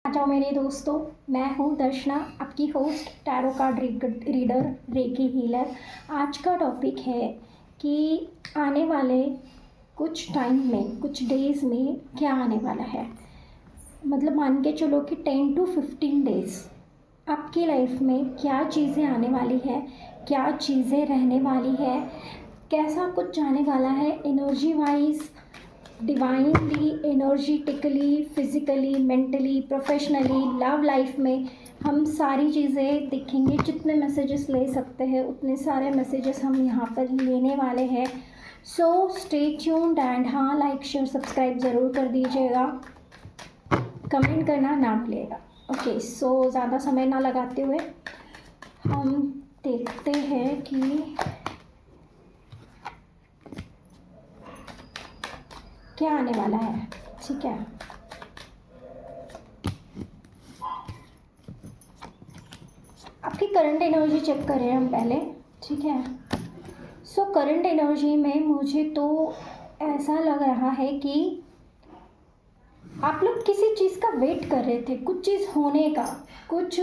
आ जाओ मेरे दोस्तों, मैं हूँ दर्शना, आपकी host, tarot card reader, recce healer. आज का टॉपिक है कि आने वाले कुछ टाइम में, कुछ डेज़ में क्या आने वाला है। मतलब मान के चलो कि 10 to 15 डेज़ आपकी लाइफ में क्या चीज़ें आने वाली है, क्या चीज़ें रहने वाली है, कैसा कुछ जाने वाला है energy wise, divinely, energetically, physically, mentally, professionally, love life में हम सारी चीज़ें देखेंगे। जितने मैसेजेस ले सकते हैं उतने सारे मैसेजेस हम यहाँ पर लेने वाले हैं। सो स्टे ट्यून्ड एंड हाँ, लाइक शेयर सब्सक्राइब ज़रूर कर दीजिएगा, कमेंट करना ना भूलिएगा। ओके, सो ज़्यादा समय ना लगाते हुए हम देखते हैं कि क्या आने वाला है। ठीक है, आपकी करंट एनर्जी चेक करें हम पहले। ठीक है, सो करंट एनर्जी में मुझे तो ऐसा लग रहा है कि आप लोग किसी चीज़ का वेट कर रहे थे, कुछ चीज़ होने का, कुछ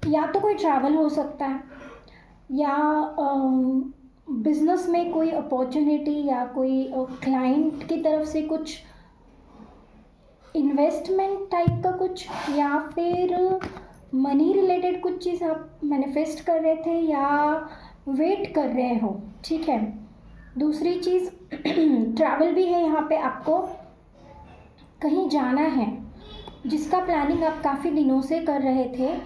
या तो कोई ट्रैवल हो सकता है या बिजनेस में कोई अपॉर्चुनिटी या कोई क्लाइंट की तरफ से कुछ इन्वेस्टमेंट टाइप का कुछ, या फिर मनी रिलेटेड कुछ चीज़ आप मैनिफेस्ट कर रहे थे या वेट कर रहे हो। ठीक है, दूसरी चीज़ ट्रैवल भी है यहाँ पे, आपको कहीं जाना है जिसका प्लानिंग आप काफ़ी दिनों से कर रहे थे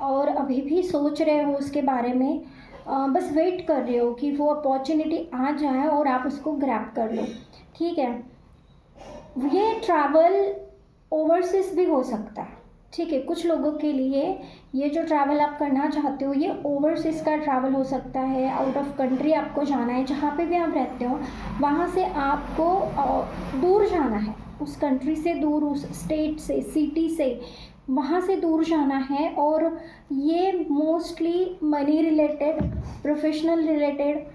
और अभी भी सोच रहे हो उसके बारे में। बस वेट कर रहे हो कि वो अपॉर्चुनिटी आ जाए और आप उसको ग्रैब कर लो। ठीक है, ये ट्रैवल ओवरसीज भी हो सकता है। ठीक है, कुछ लोगों के लिए ये जो ट्रैवल आप करना चाहते हो ये ओवरसीज का ट्रैवल हो सकता है। आउट ऑफ कंट्री आपको जाना है, जहाँ पे भी आप रहते हो वहाँ से आपको दूर जाना है, उस कंट्री से दूर, उस स्टेट से, सिटी से, वहाँ से दूर जाना है। और ये mostly money related, professional related,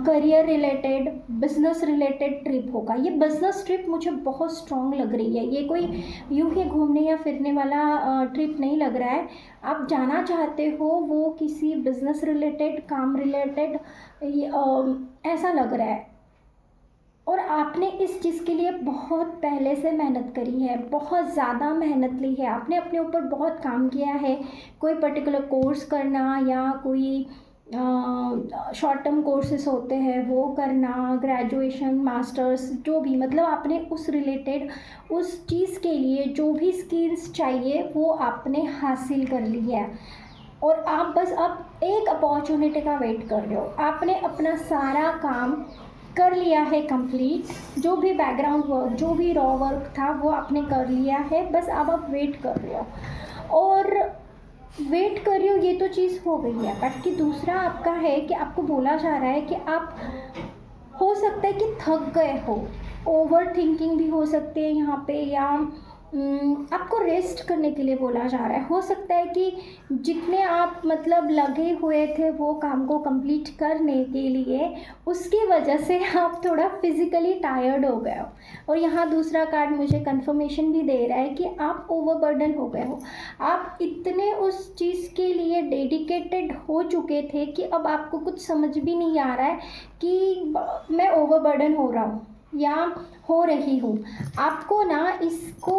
career related, business related trip होगा। ये बिजनेस ट्रिप मुझे बहुत स्ट्रॉन्ग लग रही है। ये कोई यूँ ही घूमने या फिरने वाला ट्रिप नहीं लग रहा है। आप जाना चाहते हो वो किसी बिजनेस रिलेटेड, काम रिलेटेड, ऐसा लग रहा है। और आपने इस चीज़ के लिए बहुत पहले से मेहनत करी है, बहुत ज़्यादा मेहनत ली है, आपने अपने ऊपर बहुत काम किया है। कोई पर्टिकुलर कोर्स करना या कोई शॉर्ट टर्म कोर्सेस होते हैं वो करना, ग्रेजुएशन, मास्टर्स, जो भी, मतलब आपने उस रिलेटेड, उस चीज़ के लिए जो भी स्किल्स चाहिए वो आपने हासिल कर ली है। और आप बस अब एक अपॉर्चुनिटी का वेट कर रहे हो। आपने अपना सारा काम कर लिया है कंप्लीट, जो भी बैकग्राउंड वर्क, जो भी रॉ वर्क था वो आपने कर लिया है। बस अब आप वेट कर रहे हो और वेट कर रहे हो, ये तो चीज़ हो गई है। बट कि दूसरा आपका है कि आपको बोला जा रहा है कि आप, हो सकता है कि थक गए हो, ओवर थिंकिंग भी हो सकती है यहाँ पे, या आपको रेस्ट करने के लिए बोला जा रहा है। हो सकता है कि जितने आप मतलब लगे हुए थे वो काम को कंप्लीट करने के लिए, उसकी वजह से आप थोड़ा फिज़िकली टायर्ड हो गए हो। और यहाँ दूसरा कार्ड मुझे कंफर्मेशन भी दे रहा है कि आप ओवरबर्डन हो गए हो। आप इतने उस चीज़ के लिए डेडिकेटेड हो चुके थे कि अब आपको कुछ समझ भी नहीं आ रहा है कि मैं ओवरबर्डन हो रहा हूँ या हो रही हूँ। आपको ना इसको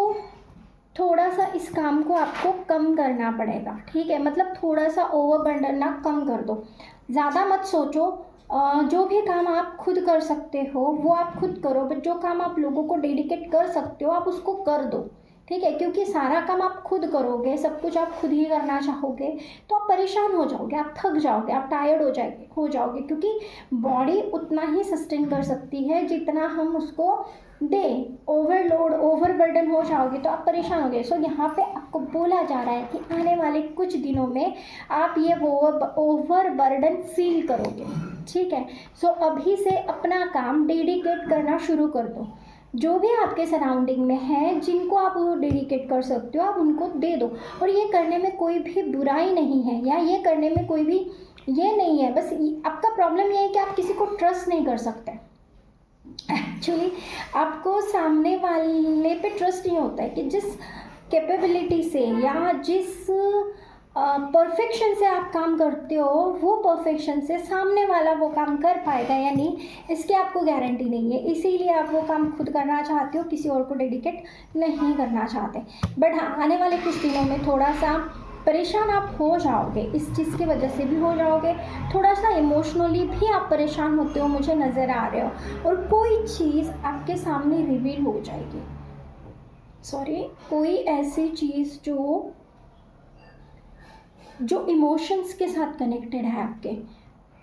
थोड़ा सा, इस काम को आपको कम करना पड़ेगा। ठीक है, मतलब थोड़ा सा ओवरबर्डन ना कम कर दो, ज़्यादा मत सोचो। जो भी काम आप खुद कर सकते हो वो आप खुद करो, बट जो काम आप लोगों को डेडिकेट कर सकते हो आप उसको कर दो। ठीक है, क्योंकि सारा काम आप खुद करोगे, सब कुछ आप खुद ही करना चाहोगे तो आप परेशान हो जाओगे, आप थक जाओगे, आप टायर्ड हो जाओगे, क्योंकि बॉडी उतना ही सस्टेन कर सकती है जितना हम उसको दें। ओवरलोड, ओवरबर्डन हो जाओगे तो आप परेशान होगे। सो यहाँ पे आपको बोला जा रहा है कि आने वाले कुछ दिनों में आप ये ओवरबर्डन फील करोगे। ठीक है, सो अभी से अपना काम डेडिकेट करना शुरू कर दो। जो भी आपके सराउंडिंग में है, जिनको आप डेडिकेट कर सकते हो आप उनको दे दो। और ये करने में कोई भी बुराई नहीं है, या ये करने में कोई भी ये नहीं है। बस आपका प्रॉब्लम ये है कि आप किसी को ट्रस्ट नहीं कर सकते। एक्चुअली आपको सामने वाले पे ट्रस्ट नहीं होता है कि जिस कैपेबिलिटी से या जिस परफेक्शन से आप काम करते हो, वो परफेक्शन से सामने वाला वो काम कर पाएगा या नहीं, इसकी आपको गारंटी नहीं है। इसीलिए आप वो काम खुद करना चाहते हो, किसी और को डेडिकेट नहीं करना चाहते। बट हाँ, आने वाले कुछ दिनों में थोड़ा सा परेशान आप हो जाओगे, इस चीज़ की वजह से भी हो जाओगे, थोड़ा सा इमोशनली भी आप परेशान होते हो, मुझे नज़र आ रहे हो। और कोई चीज़ आपके सामने रिवील हो जाएगी, सॉरी, कोई ऐसी चीज़ जो इमोशंस के साथ कनेक्टेड है आपके,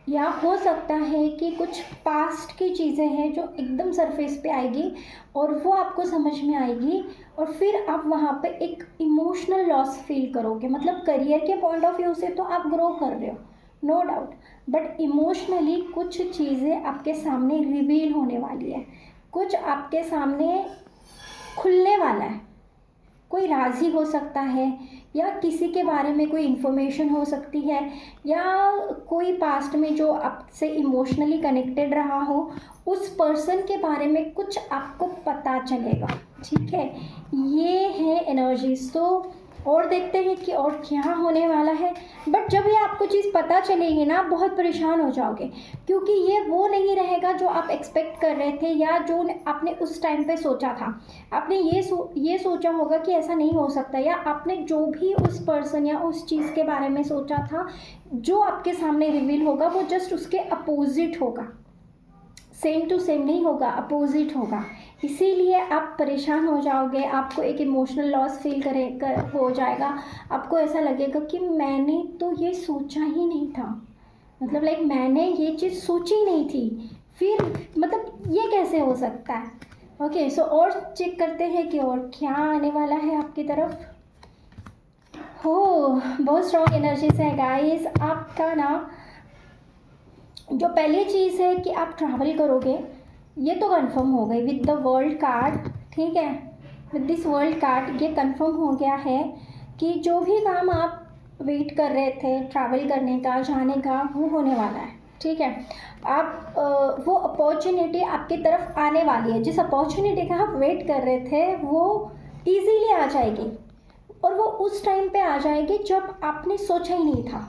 या हो सकता है कि कुछ पास्ट की चीज़ें हैं जो एकदम सरफेस पे आएगी और वो आपको समझ में आएगी, और फिर आप वहाँ पे एक इमोशनल लॉस फील करोगे। मतलब करियर के पॉइंट ऑफ व्यू से तो आप ग्रो कर रहे हो, नो डाउट, बट इमोशनली कुछ चीज़ें आपके सामने रिवील होने वाली है, कुछ आपके सामने खुलने वाला है। कोई राज ही हो सकता है, या किसी के बारे में कोई इन्फॉर्मेशन हो सकती है, या कोई पास्ट में जो आपसे इमोशनली कनेक्टेड रहा हो, उस पर्सन के बारे में कुछ आपको पता चलेगा। ठीक है, ये है एनर्जीज। तो और देखते हैं कि और क्या होने वाला है। बट जब ये आपको चीज़ पता चलेगी ना, आप बहुत परेशान हो जाओगे, क्योंकि ये वो नहीं रहेगा जो आप एक्सपेक्ट कर रहे थे या जो आपने उस टाइम पे सोचा था। आपने ये सोचा होगा कि ऐसा नहीं हो सकता, या आपने जो भी उस पर्सन या उस चीज़ के बारे में सोचा था, जो आपके सामने रिवील होगा वो जस्ट उसके अपोजिट होगा, सेम टू सेम नहीं होगा, अपोजिट होगा। इसीलिए आप परेशान हो जाओगे, आपको एक इमोशनल लॉस फील हो जाएगा, आपको ऐसा लगेगा कि मैंने तो ये सोचा ही नहीं था, मतलब लाइक मैंने ये चीज़ सोची नहीं थी, फिर मतलब ये कैसे हो सकता है। ओके, सो और चेक करते हैं कि और क्या आने वाला है आपकी तरफ। हो, बहुत स्ट्रॉन्ग एनर्जीज है गाइस आपका ना। जो पहली चीज़ है कि आप ट्रैवल करोगे, ये तो कंफर्म हो गई विद द वर्ल्ड कार्ड। ठीक है, विद दिस वर्ल्ड कार्ड ये कंफर्म हो गया है कि जो भी काम आप वेट कर रहे थे ट्रैवल करने का, जाने का, वो होने वाला है। ठीक है, आप वो अपॉर्चुनिटी आपकी तरफ आने वाली है, जिस अपॉर्चुनिटी का आप वेट कर रहे थे वो इजीली आ जाएगी, और वो उस टाइम पे आ जाएगी जब आपने सोचा ही नहीं था,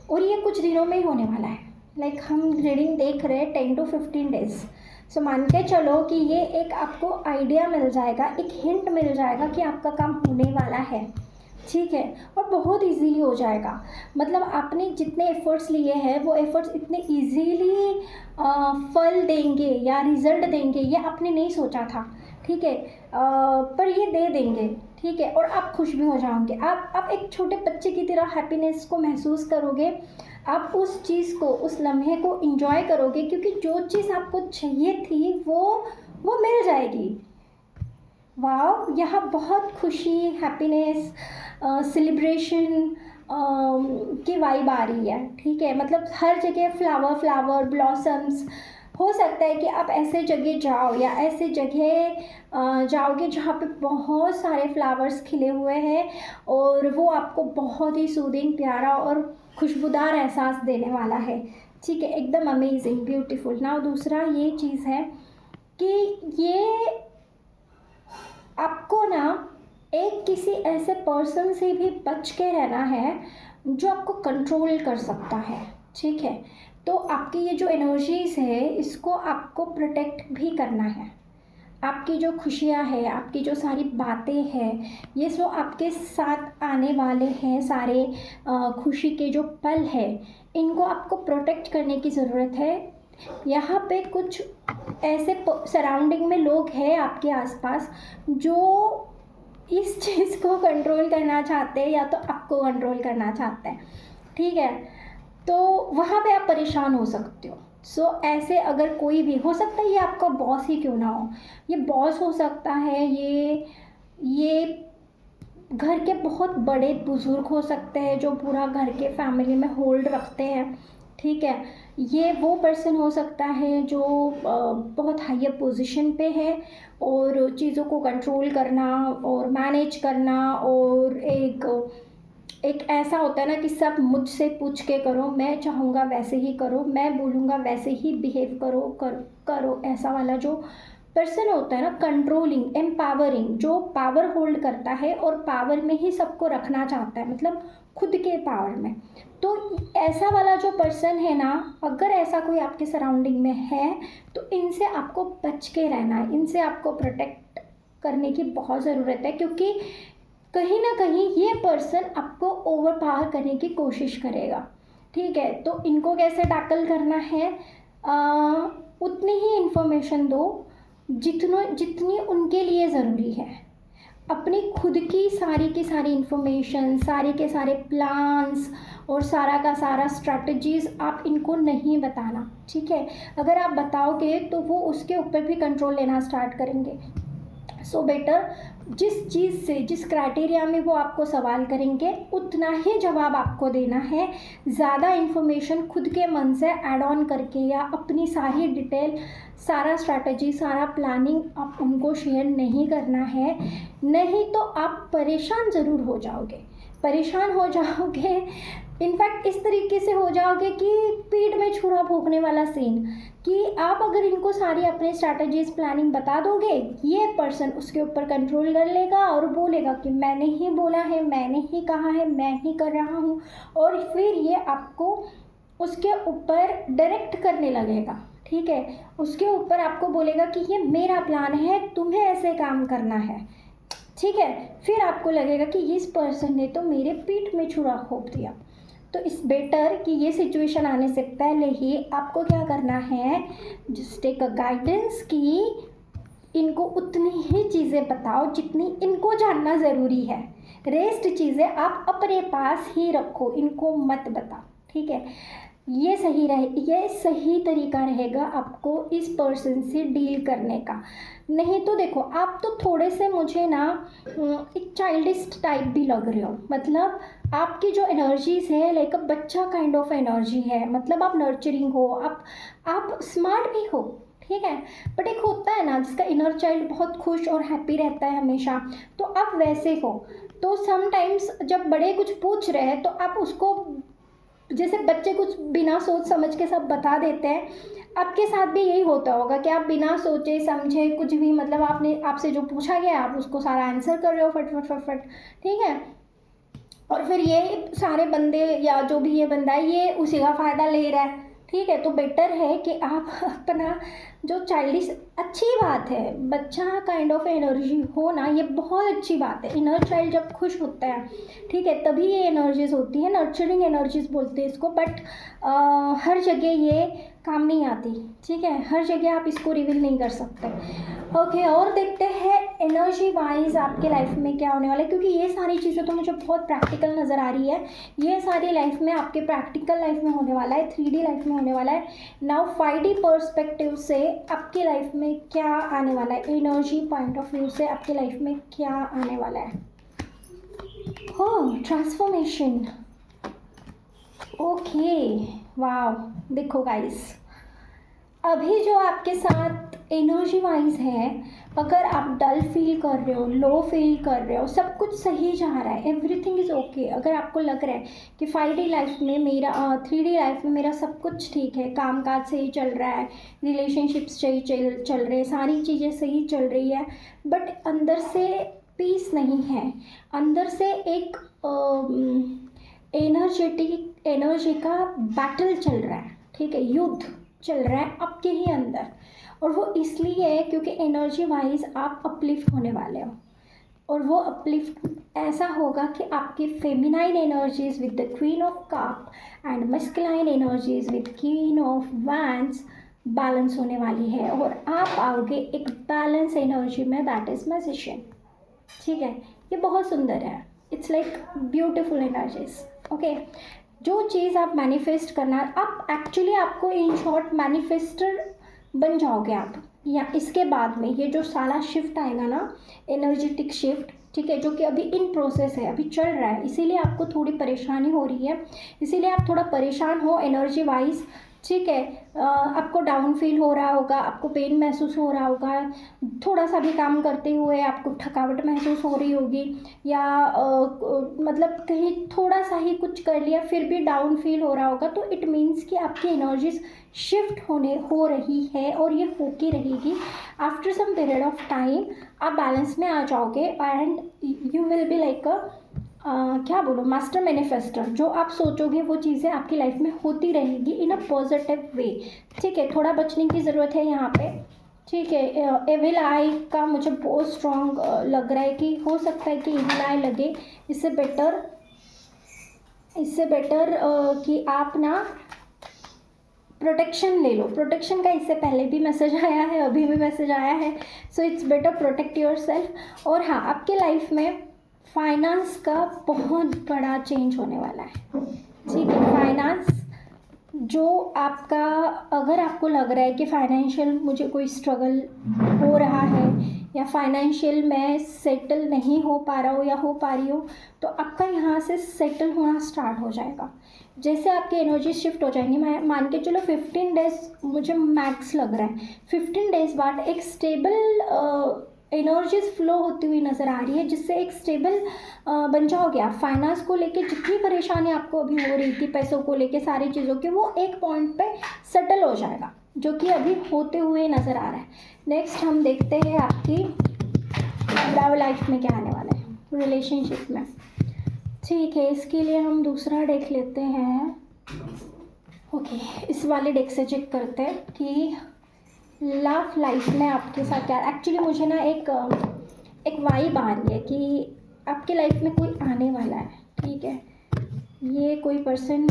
और ये कुछ दिनों में ही होने वाला है। लाइक हम रीडिंग देख रहे हैं 10 to 15 डेज। सो मान के चलो कि ये एक आपको आइडिया मिल जाएगा, एक हिंट मिल जाएगा कि आपका काम होने वाला है। ठीक है, और बहुत इजीली हो जाएगा। मतलब आपने जितने एफर्ट्स लिए हैं वो एफर्ट्स इतने इजीली फल देंगे या रिजल्ट देंगे, ये आपने नहीं सोचा था। ठीक है, पर ये दे देंगे। ठीक है, और आप खुश भी हो जाओगे, आप एक छोटे बच्चे की तरह हैप्पीनेस को महसूस करोगे, आप उस चीज़ को, उस लम्हे को एंजॉय करोगे, क्योंकि जो चीज़ आपको चाहिए थी वो मिल जाएगी। वाह, यहाँ बहुत खुशी, हैप्पीनेस, सेलिब्रेशन की वाइब आ रही है। ठीक है, मतलब हर जगह फ्लावर ब्लॉसम्स। हो सकता है कि आप ऐसे जगह जाओ या ऐसे जगह जाओगे जहाँ पे बहुत सारे फ्लावर्स खिले हुए हैं, और वो आपको बहुत ही सूदिंग, प्यारा और खुशबूदार एहसास देने वाला है। ठीक है, एकदम अमेजिंग, ब्यूटीफुल। ना दूसरा ये चीज़ है कि ये आपको ना एक किसी ऐसे पर्सन से भी बच के रहना है जो आपको कंट्रोल कर सकता है। ठीक है, तो आपकी ये जो एनर्जीज है इसको आपको प्रोटेक्ट भी करना है। आपकी जो खुशियाँ हैं, आपकी जो सारी बातें हैं, ये जो आपके साथ आने वाले हैं, सारे खुशी के जो पल हैं, इनको आपको प्रोटेक्ट करने की ज़रूरत है। यहाँ पे कुछ ऐसे सराउंडिंग में लोग हैं आपके आसपास जो इस चीज़ को कंट्रोल करना चाहते हैं, या तो आपको कंट्रोल करना चाहते हैं। ठीक है, तो वहाँ पे आप परेशान हो सकते हो। सो ऐसे अगर कोई भी हो सकता है, ये आपका बॉस ही क्यों ना हो, ये बॉस हो सकता है, ये घर के बहुत बड़े बुजुर्ग हो सकते हैं जो पूरा घर के फैमिली में होल्ड रखते हैं। ठीक है, ये वो पर्सन हो सकता है जो बहुत हायर पोजीशन पे है, और चीज़ों को कंट्रोल करना और मैनेज करना और एक एक ऐसा होता है ना कि सब मुझसे पूछ के करो, मैं चाहूँगा वैसे ही करो, मैं बोलूँगा वैसे ही बिहेव करो, ऐसा वाला जो पर्सन होता है ना, कंट्रोलिंग, एम्पावरिंग, जो पावर होल्ड करता है और पावर में ही सबको रखना चाहता है, मतलब खुद के पावर में। तो ऐसा वाला जो पर्सन है ना, अगर ऐसा कोई आपके सराउंडिंग में है तो इनसे आपको बच के रहना है, इनसे आपको प्रोटेक्ट करने की बहुत ज़रूरत है, क्योंकि कहीं ना कहीं ये पर्सन आपको ओवर पावर करने की कोशिश करेगा। ठीक है, तो इनको कैसे टैकल करना है? उतनी ही इन्फॉर्मेशन दो जितनी उनके लिए ज़रूरी है। अपनी खुद की सारी इन्फॉर्मेशन, सारे के सारे प्लान्स और सारा का सारा स्ट्रैटेजीज़ आप इनको नहीं बताना। ठीक है, अगर आप बताओगे तो वो उसके ऊपर भी कंट्रोल लेना स्टार्ट करेंगे। सो बेटर, जिस चीज़ से, जिस क्राइटेरिया में वो आपको सवाल करेंगे उतना ही जवाब आपको देना है। ज़्यादा इन्फॉर्मेशन खुद के मन से ऐड ऑन करके या अपनी सारी डिटेल, सारा स्ट्रैटेजी, सारा प्लानिंग आप उनको शेयर नहीं करना है, नहीं तो आप परेशान ज़रूर हो जाओगे। परेशान हो जाओगे, इनफैक्ट इस तरीके से हो जाओगे कि पीठ में छुरा भोंकने वाला सीन, कि आप अगर इनको सारी अपने स्ट्रैटेजीज, प्लानिंग बता दोगे, ये पर्सन उसके ऊपर कंट्रोल कर लेगा और बोलेगा कि मैंने ही बोला है, मैंने ही कहा है, मैं ही कर रहा हूँ, और फिर ये आपको उसके ऊपर डायरेक्ट करने लगेगा। ठीक है, उसके ऊपर आपको बोलेगा कि ये मेरा प्लान है, तुम्हें ऐसे काम करना है। ठीक है, फिर आपको लगेगा कि इस पर्सन ने तो मेरे पीठ में छुरा घोंप दिया। तो इस बेटर कि ये सिचुएशन आने से पहले ही आपको क्या करना है, जस्ट टेक अ गाइडेंस कि इनको उतनी ही चीज़ें बताओ जितनी इनको जानना ज़रूरी है। रेस्ट चीज़ें आप अपने पास ही रखो, इनको मत बताओ। ठीक है, ये सही तरीका रहेगा आपको इस पर्सन से डील करने का। नहीं तो देखो, आप तो थोड़े से मुझे ना एक चाइल्डिश टाइप भी लग रहे हो, मतलब आपकी जो एनर्जीज है लाइक अ बच्चा काइंड ऑफ एनर्जी है, मतलब आप नर्चरिंग हो, आप स्मार्ट भी हो। ठीक है, बट एक होता है ना जिसका इनर चाइल्ड बहुत खुश और हैप्पी रहता है हमेशा, तो आप वैसे हो। तो समटाइम्स जब बड़े कुछ पूछ रहे हैं तो आप उसको, जैसे बच्चे कुछ बिना सोच समझ के सब बता देते हैं, आपके साथ भी यही होता होगा कि आप बिना सोचे समझे कुछ भी, मतलब आपसे जो पूछा गया आप उसको सारा आंसर कर रहे हो फट फट फट फट। ठीक है, और फिर ये सारे बंदे या जो भी ये बंदा है ये उसी का फ़ायदा ले रहा है। ठीक है, तो बेटर है कि आप अपना जो चाइल्डिश, अच्छी बात है बच्चा काइंड ऑफ एनर्जी हो ना, ये बहुत अच्छी बात है। इनर चाइल्ड जब खुश होता है, ठीक है, तभी ये एनर्जीज होती है, नर्चरिंग एनर्जीज बोलते हैं इसको, बट हर जगह ये काम नहीं आती। ठीक है, हर जगह आप इसको रिवील नहीं कर सकते। ओके, और देखते हैं एनर्जी वाइज आपके लाइफ में क्या होने वाला है, क्योंकि ये सारी चीज़ें तो मुझे बहुत प्रैक्टिकल नज़र आ रही है। ये सारी लाइफ में आपके प्रैक्टिकल लाइफ में होने वाला है, 3D लाइफ में होने वाला है। नाउ 5D पर्सपेक्टिव से आपकी लाइफ में क्या आने वाला है, एनर्जी पॉइंट ऑफ व्यू से आपकी लाइफ में क्या आने वाला है। हो, ट्रांसफॉर्मेशन। ओके, वाव, देखो गाइस, अभी जो आपके साथ एनर्जी वाइज है, अगर आप डल फील कर रहे हो, लो फील कर रहे हो, सब कुछ सही जा रहा है, एवरीथिंग इज़ ओके, अगर आपको लग रहा है कि 5D लाइफ में मेरा 3D लाइफ में मेरा सब कुछ ठीक है, काम काज सही चल रहा है, रिलेशनशिप्स सही चल रहे हैं, सारी चीज़ें सही चल रही है, बट अंदर से पीस नहीं है, अंदर से एक एनर्जी का बैटल चल रहा है। ठीक है, युद्ध चल रहा है आपके ही अंदर, और वो इसलिए है क्योंकि एनर्जी वाइज आप अपलिफ्ट होने वाले हो, और वो अपलिफ्ट ऐसा होगा कि आपकी feminine energies with the queen of cup and masculine energies with queen of wands balance होने वाली है, और आप आओगे एक बैलेंस एनर्जी में, दैट इज मैजिशियन। ठीक है, ये बहुत सुंदर है, it's like beautiful energies. Okay, जो चीज़ आप मैनिफेस्ट करना, आप एक्चुअली आपको इन शॉर्ट मैनिफेस्टर बन जाओगे आप, या इसके बाद में ये जो सारा शिफ्ट आएगा ना, एनर्जेटिक शिफ्ट, ठीक है, जो कि अभी इन प्रोसेस है, अभी चल रहा है, इसीलिए आपको थोड़ी परेशानी हो रही है, इसीलिए आप थोड़ा परेशान हो एनर्जी वाइज, ठीक है। आपको डाउन फील हो रहा होगा, आपको पेन महसूस हो रहा होगा, थोड़ा सा भी काम करते हुए आपको थकावट महसूस हो रही होगी, या मतलब कहीं थोड़ा सा ही कुछ कर लिया फिर भी डाउन फील हो रहा होगा, तो इट मीन्स कि आपकी एनर्जीज शिफ्ट हो रही है और ये होती रहेगी। After some period of time आप बैलेंस में आ जाओगे and you will be like क्या बोलो, मास्टर मैनिफेस्टर। जो आप सोचोगे वो चीज़ें आपकी लाइफ में होती रहेगी इन अ पॉजिटिव वे। ठीक है, थोड़ा बचने की ज़रूरत है यहाँ पे। ठीक है, एविल आई का मुझे बहुत स्ट्रॉन्ग लग रहा है कि हो सकता है कि एविल आई लगे। इससे बेटर कि आप ना प्रोटेक्शन ले लो। प्रोटेक्शन का इससे पहले भी मैसेज आया है, अभी भी मैसेज आया है, so it's better protect your self. और हाँ, आपके लाइफ में फाइनेंस का बहुत बड़ा चेंज होने वाला है। ठीक है, फाइनेंस जो आपका, अगर आपको लग रहा है कि फाइनेंशियल मुझे कोई स्ट्रगल हो रहा है या फाइनेंशियल मैं सेटल नहीं हो पा रहा हूँ या हो पा रही हूँ, तो आपका यहाँ से सेटल होना स्टार्ट हो जाएगा। जैसे आपकी एनर्जी शिफ्ट हो जाएंगी, मैं मान के चलो 15 डेज मुझे मैक्स लग रहा है, 15 डेज बाद एक स्टेबल एनर्जीज फ्लो होती हुई नज़र आ रही है, जिससे एक स्टेबल बन जाओगे आप। फाइनेंस को लेके जितनी परेशानी आपको अभी हो रही थी, पैसों को लेके, सारी चीज़ों के, वो एक पॉइंट पे सेटल हो जाएगा, जो कि अभी होते हुए नज़र आ रहा है। नेक्स्ट हम देखते हैं आपकी लव लाइफ में क्या आने वाला है, रिलेशनशिप में। ठीक है, इसके लिए हम दूसरा डेक लेते हैं। ओके, इस वाले डेक से चेक करते हैं कि लव लाइफ में आपके साथ क्या। एक्चुअली मुझे ना एक वाइब आ रही है कि आपकी लाइफ में कोई आने वाला है। ठीक है, ये कोई पर्सन,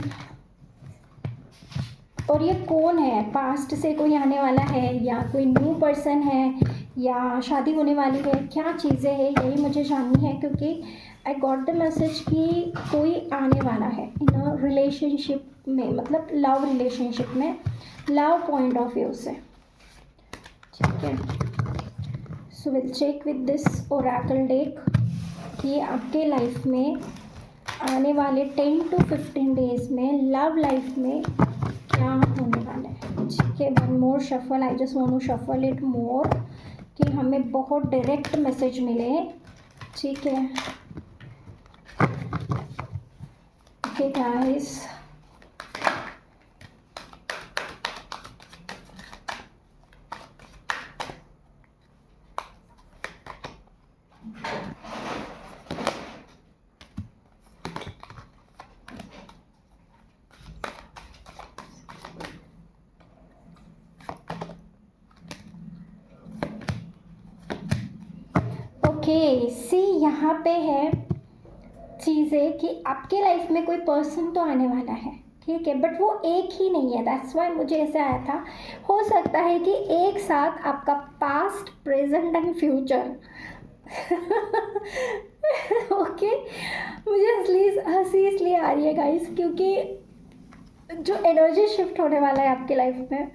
और ये कौन है, पास्ट से कोई आने वाला है या कोई न्यू पर्सन है या शादी होने वाली है, क्या चीज़ें हैं यही मुझे जाननी है, क्योंकि आई गॉट द मैसेज कि कोई आने वाला है इन अ रिलेशनशिप में, मतलब लव रिलेशनशिप में, लव पॉइंट ऑफ व्यू से। ठीक है, so will check with this oracle deck कि आपके लाइफ में आने वाले 10 to 15 डेज में लव लाइफ में क्या होने वाला है। ठीक है, one more shuffle, I just want to shuffle it more कि हमें बहुत डायरेक्ट मैसेज मिले। ठीक है, ओके गाइस, ओके सी, यहाँ पे है चीज़ें कि आपके लाइफ में कोई पर्सन तो आने वाला है। ठीक है, बट वो एक ही नहीं है, दैट्स वाई मुझे ऐसे आया था। हो सकता है कि एक साथ आपका past, present and future okay, मुझे हंसी इसलिए आ रही है गाइस, क्योंकि जो एनर्जी शिफ्ट होने वाला है आपके लाइफ में,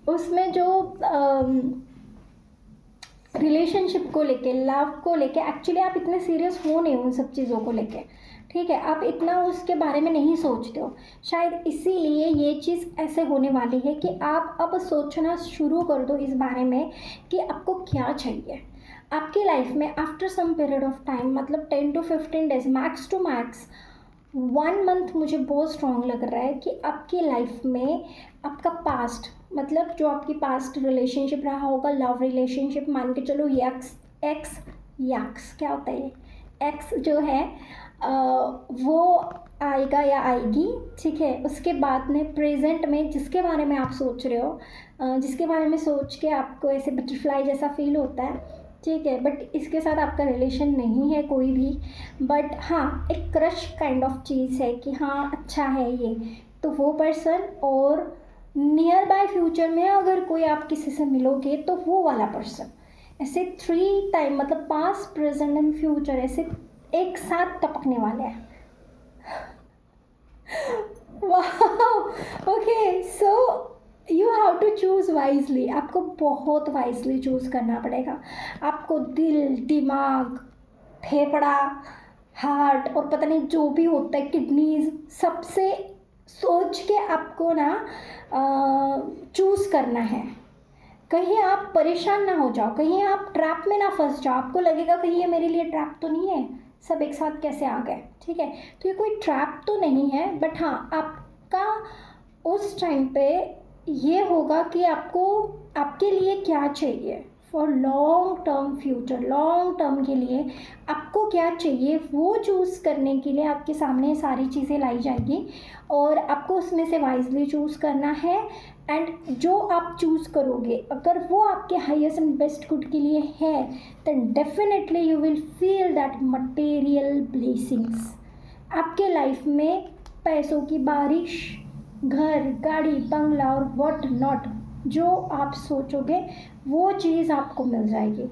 उसमें जो रिलेशनशिप को लेके, लव को लेके, एक्चुअली आप इतने सीरियस हो नहीं उन सब चीज़ों को लेके। ठीक है, आप इतना उसके बारे में नहीं सोचते हो, शायद इसीलिए ये चीज़ ऐसे होने वाली है कि आप अब सोचना शुरू कर दो इस बारे में कि आपको क्या चाहिए आपकी लाइफ में after some period of time, मतलब 10 to 15 days, max to max 1 month. मुझे बहुत स्ट्रॉन्ग लग रहा है कि आपकी लाइफ में आपका पास्ट, मतलब जो आपकी पास्ट रिलेशनशिप रहा होगा, लव रिलेशनशिप, मान के चलो एक्स क्या होता है, एक्स जो है वो आएगा या आएगी। ठीक है, उसके बाद में प्रेजेंट में जिसके बारे में आप सोच रहे हो, जिसके बारे में सोच के आपको ऐसे बटरफ्लाई जैसा फील होता है। ठीक है, बट इसके साथ आपका रिलेशन नहीं है कोई भी, बट हाँ एक क्रश काइंड ऑफ चीज़ है कि हाँ अच्छा है ये, तो वो पर्सन। और नियर बाय फ्यूचर में अगर कोई आप किसी से मिलोगे तो वो वाला पर्सन, ऐसे 3 टाइम, मतलब पास्ट, प्रेजेंट एंड फ्यूचर ऐसे एक साथ टपकने वाले हैं। वाह, okay, so you have to choose wisely. आपको बहुत वाइजली चूज़ करना पड़ेगा। आपको दिल, दिमाग, फेफड़ा, हार्ट और पता नहीं जो भी होता है, किडनीज, सबसे सोच के आपको ना चूज़ करना है। कहीं आप परेशान ना हो जाओ, कहीं आप ट्रैप में ना फंस जाओ, आपको लगेगा कहीं ये मेरे लिए ट्रैप तो नहीं है, सब एक साथ कैसे आ गए, ठीक है। तो ये कोई ट्रैप तो नहीं है, बट हाँ आपका उस टाइम पे ये होगा कि आपको आपके लिए क्या चाहिए for long term future, long term के लिए आपको क्या चाहिए वो चूज़ करने के लिए आपके सामने सारी चीज़ें लाई जाएगी और आपको उसमें से वाइजली चूज़ करना है। एंड जो आप चूज़ करोगे अगर वो आपके हाईएस्ट एंड बेस्ट गुड के लिए है then definitely you will feel that material blessings. आपके लाइफ में पैसों की बारिश, घर, गाड़ी, बंगला और व्हाट नॉट जो आप सोचोगे वो चीज़ आपको मिल जाएगी।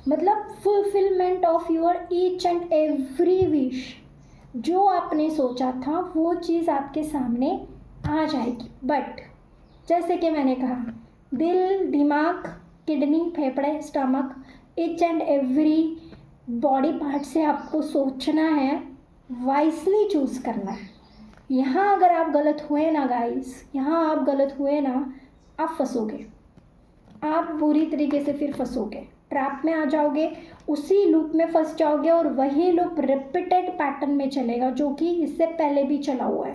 मतलब fulfilment of your each and every wish, जो आपने सोचा था वो चीज़ आपके सामने आ जाएगी। बट जैसे कि मैंने कहा, दिल, दिमाग, किडनी, फेफड़े, stomach, each and every body part से आपको सोचना है, वाइसली चूज़ करना है। यहाँ अगर आप गलत हुए ना गाइस, यहाँ आप गलत हुए ना, आप फंसोगे, आप बुरी तरीके से फिर फंसोगे, ट्रैप में आ जाओगे, उसी लूप में फंस जाओगे और वही लूप रिपीटेड पैटर्न में चलेगा जो कि इससे पहले भी चला हुआ है,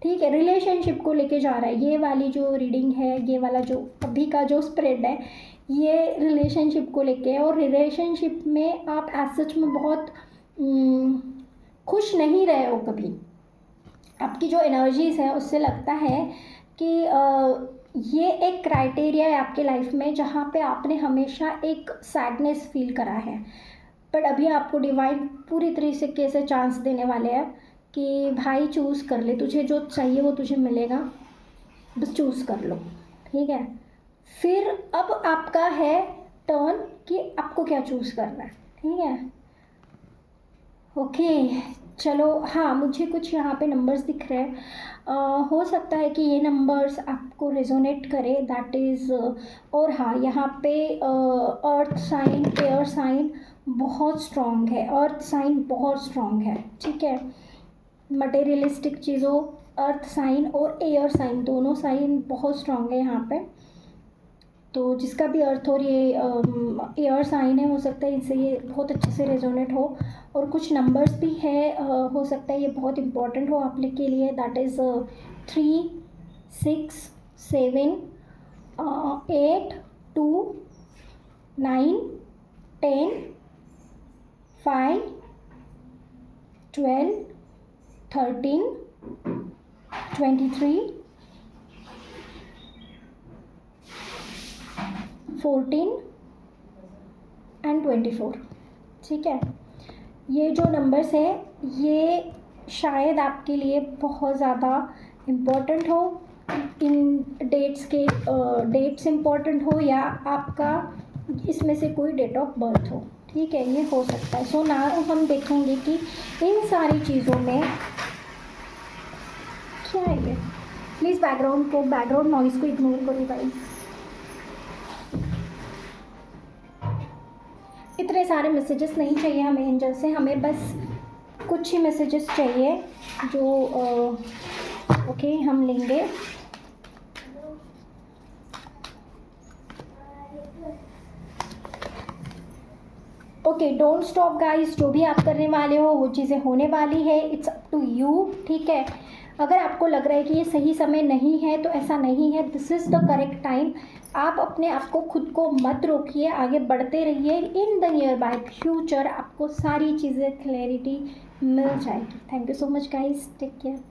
ठीक है। रिलेशनशिप को लेके जा रहा है ये वाली जो रीडिंग है, ये वाला जो अभी का जो स्प्रेड है ये रिलेशनशिप को लेके है। और रिलेशनशिप में आप एज सच में बहुत खुश नहीं रहे हो कभी, आपकी जो एनर्जीज है उससे लगता है कि ये एक क्राइटेरिया है आपके लाइफ में जहाँ पे आपने हमेशा एक सैडनेस फील करा है। बट अभी आपको डिवाइन पूरी तरीके से चांस देने वाले हैं कि भाई चूज़ कर ले, तुझे जो चाहिए वो तुझे मिलेगा, बस चूज़ कर लो, ठीक है। फिर अब आपका है टर्न कि आपको क्या चूज़ करना है, ठीक है। ओके चलो, हाँ मुझे कुछ यहाँ पे नंबर्स दिख रहे हैं, हो सकता है कि ये नंबर्स आपको रेजोनेट करे, दैट इज़। और हाँ यहाँ पे अर्थ साइन, एयर साइन बहुत स्ट्रॉन्ग है, अर्थ साइन बहुत स्ट्रॉन्ग है, ठीक है। मटेरियलिस्टिक चीज़ों, अर्थ साइन और एयर साइन दोनों साइन बहुत स्ट्रॉन्ग है यहाँ पे। तो जिसका भी अर्थ और ये एयर साइन है, हो सकता है इनसे ये बहुत अच्छे से रेजोनेट हो। और कुछ नंबर्स भी है, हो सकता है ये बहुत इम्पोर्टेंट हो आप लोग के लिए, दैट इज़ 3, 6, 7, 8, 2, 9, 10, 5, 12, 13, 23, 14 एंड 24, ठीक है। ये जो नंबर्स है ये शायद आपके लिए बहुत ज़्यादा इम्पोर्टेंट हो, इन डेट्स के डेट्स इम्पोर्टेंट हो या आपका इसमें से कोई डेट ऑफ बर्थ हो, ठीक है, ये हो सकता है। सो नाउ हम देखेंगे कि इन सारी चीज़ों में क्या है ये। प्लीज़ बैकग्राउंड नॉइज़ को इग्नोर करो गाइस। इतने सारे मैसेजेस नहीं चाहिए हमें एंजल से, हमें बस कुछ ही मैसेजेस चाहिए जो ओके हम लेंगे। ओके डोंट स्टॉप गाइस, जो भी आप करने वाले हो वो चीज़ें होने वाली है, इट्स अप टू यू, ठीक है। अगर आपको लग रहा है कि ये सही समय नहीं है तो ऐसा नहीं है, this is the correct time. आप अपने आप को खुद को मत रोकिए, आगे बढ़ते रहिए, in the near by future आपको सारी चीज़ें क्लैरिटी मिल जाएगी। Thank you so much guys, take care.